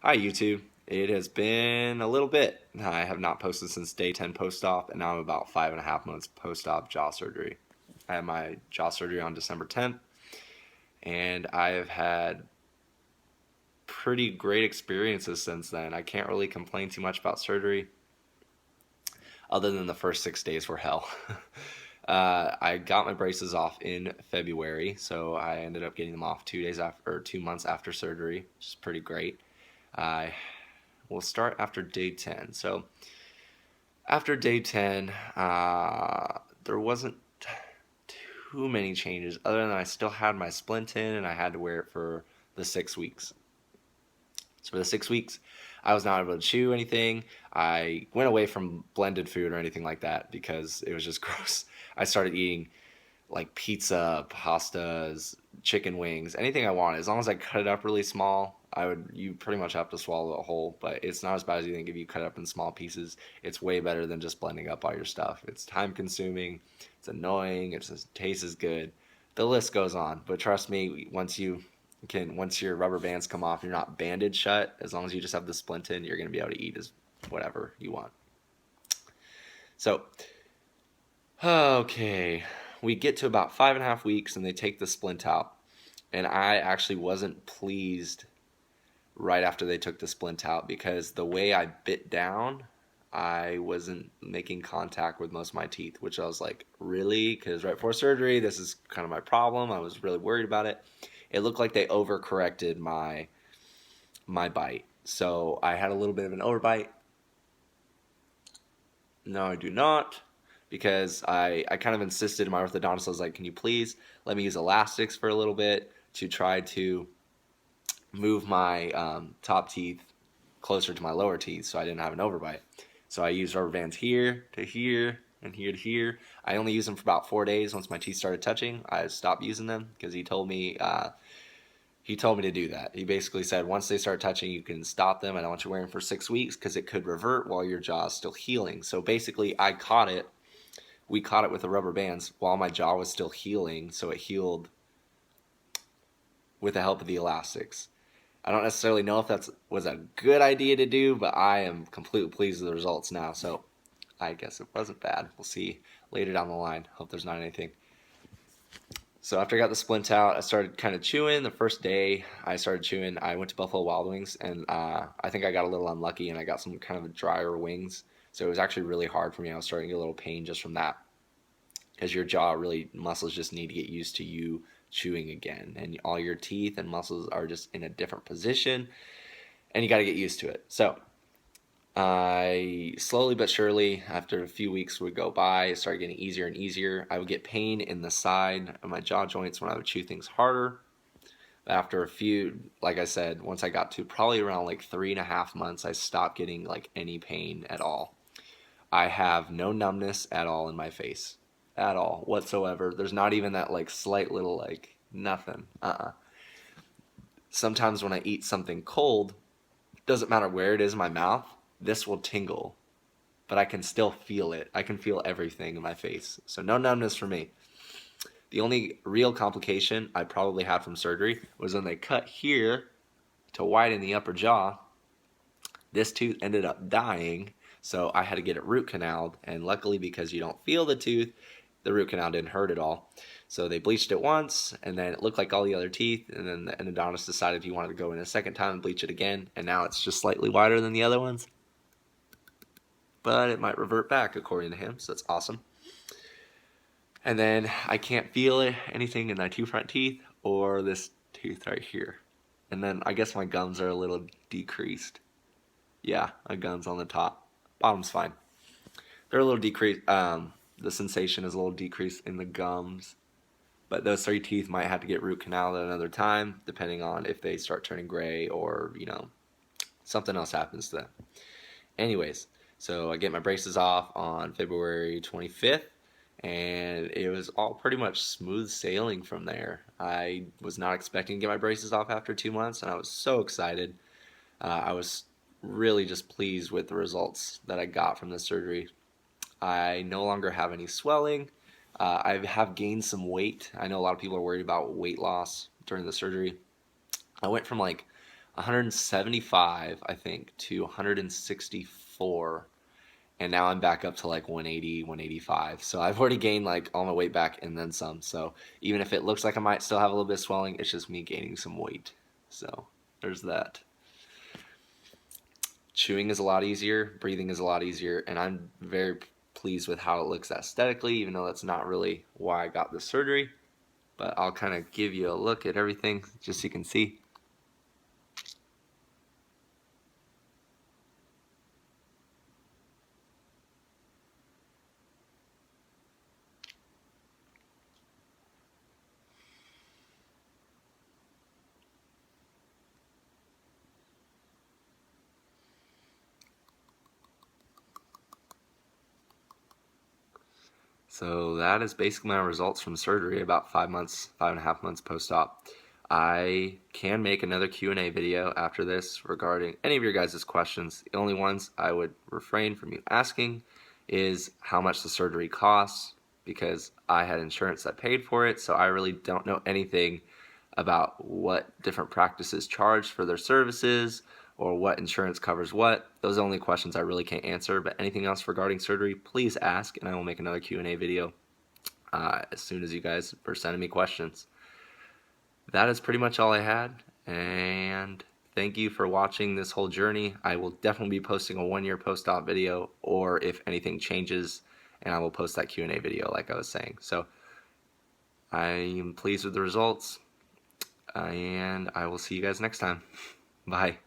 Hi YouTube. It has been a little bit. I have not posted since day 10 post-op, and now I'm about 5.5 months post-op jaw surgery. I had my jaw surgery on December 10th, and I have had pretty great experiences since then. I can't really complain too much about surgery, other than the first 6 days were hell. I got my braces off in February, so I ended up getting them off 2 days after, or 2 months after surgery, which is pretty great. I will start after day 10. So after day 10, there wasn't too many changes other than I still had my splint in and I had to wear it for the 6 weeks. So for the 6 weeks, I was not able to chew anything. I went away from blended food or anything like that because it was just gross. I started eating like pizza, pastas, chicken wings, anything I wanted. As long as I cut it up really small, you pretty much have to swallow it whole, but it's not as bad as you think if you cut it up in small pieces. It's way better than just blending up all your stuff. It's time consuming, it's annoying, it just tastes as good. The list goes on, but trust me, once your rubber bands come off, you're not banded shut. As long as you just have the splint in, you're gonna be able to eat as whatever you want. So okay, we get to about 5.5 weeks and they take the splint out. And I actually wasn't pleased right after they took the splint out because the way I bit down, I wasn't making contact with most of my teeth, which I was like, really? Because right before surgery, this is kind of my problem. I was really worried about it. It looked like they overcorrected my bite. So I had a little bit of an overbite. No, I do not. Because I kind of insisted, my orthodontist was like, can you please let me use elastics for a little bit to try to move my top teeth closer to my lower teeth so I didn't have an overbite. So I used rubber bands here to here and here to here. I only used them for about 4 days. Once my teeth started touching, I stopped using them because he told me to do that. He basically said once they start touching, you can stop them. I don't want you wearing them for 6 weeks because it could revert while your jaw is still healing. So basically, I caught it. We caught it with the rubber bands while my jaw was still healing, so it healed with the help of the elastics. I don't necessarily know if that was a good idea to do, but I am completely pleased with the results now. So I guess it wasn't bad. We'll see later down the line. Hope there's not anything. So after I got the splint out, I started kind of chewing. The first day I started chewing, I went to Buffalo Wild Wings, and I think I got a little unlucky, and I got some kind of drier wings. So it was actually really hard for me. I was starting to get a little pain just from that, because your jaw really muscles just need to get used to you chewing again, and all your teeth and muscles are just in a different position, and you got to get used to it. So I slowly but surely, after a few weeks would go by, it started getting easier and easier. I would get pain in the side of my jaw joints when I would chew things harder. But after a few, like I said, once I got to probably around like 3.5 months, I stopped getting like any pain at all. I have no numbness at all in my face. At all, whatsoever. There's not even that like slight little like nothing. Sometimes when I eat something cold, doesn't matter where it is in my mouth, this will tingle, but I can still feel it. I can feel everything in my face. So no numbness for me. The only real complication I probably had from surgery was when they cut here to widen the upper jaw. This tooth ended up dying, so I had to get it root canaled, and luckily because you don't feel the tooth, the root canal didn't hurt at all. So they bleached it once, and then it looked like all the other teeth, and then the endodontist decided he wanted to go in a second time and bleach it again, and now it's just slightly wider than the other ones. But it might revert back according to him, so that's awesome. And then I can't feel anything in my two front teeth or this tooth right here. And then I guess my gums are a little decreased. Yeah, my gums on the top. Bottom's fine. They're a little decreased. The sensation is a little decreased in the gums. But those three teeth might have to get root canal at another time, depending on if they start turning gray or, something else happens to them. Anyways, so I get my braces off on February 25th, and it was all pretty much smooth sailing from there. I was not expecting to get my braces off after 2 months, and I was so excited. I was really just pleased with the results that I got from the surgery. I no longer have any swelling. I have gained some weight. I know a lot of people are worried about weight loss during the surgery. I went from like 175, I think, to 164. And now I'm back up to like 180, 185. So I've already gained like all my weight back and then some. So even if it looks like I might still have a little bit of swelling, it's just me gaining some weight. So there's that. Chewing is a lot easier, breathing is a lot easier, and I'm very pleased with how it looks aesthetically, even though that's not really why I got the surgery. But I'll kind of give you a look at everything just so you can see. So that is basically my results from surgery about 5 months, 5.5 months post-op. I can make another Q&A video after this regarding any of your guys' questions. The only ones I would refrain from you asking is how much the surgery costs, because I had insurance that paid for it, so I really don't know anything about what different practices charge for their services or what insurance covers what. Those are the only questions I really can't answer, but anything else regarding surgery, please ask, and I will make another Q&A video as soon as you guys are sending me questions. That is pretty much all I had, and thank you for watching this whole journey. I will definitely be posting a 1-year post-op video, or if anything changes, and I will post that Q&A video like I was saying. So I am pleased with the results, and I will see you guys next time. Bye.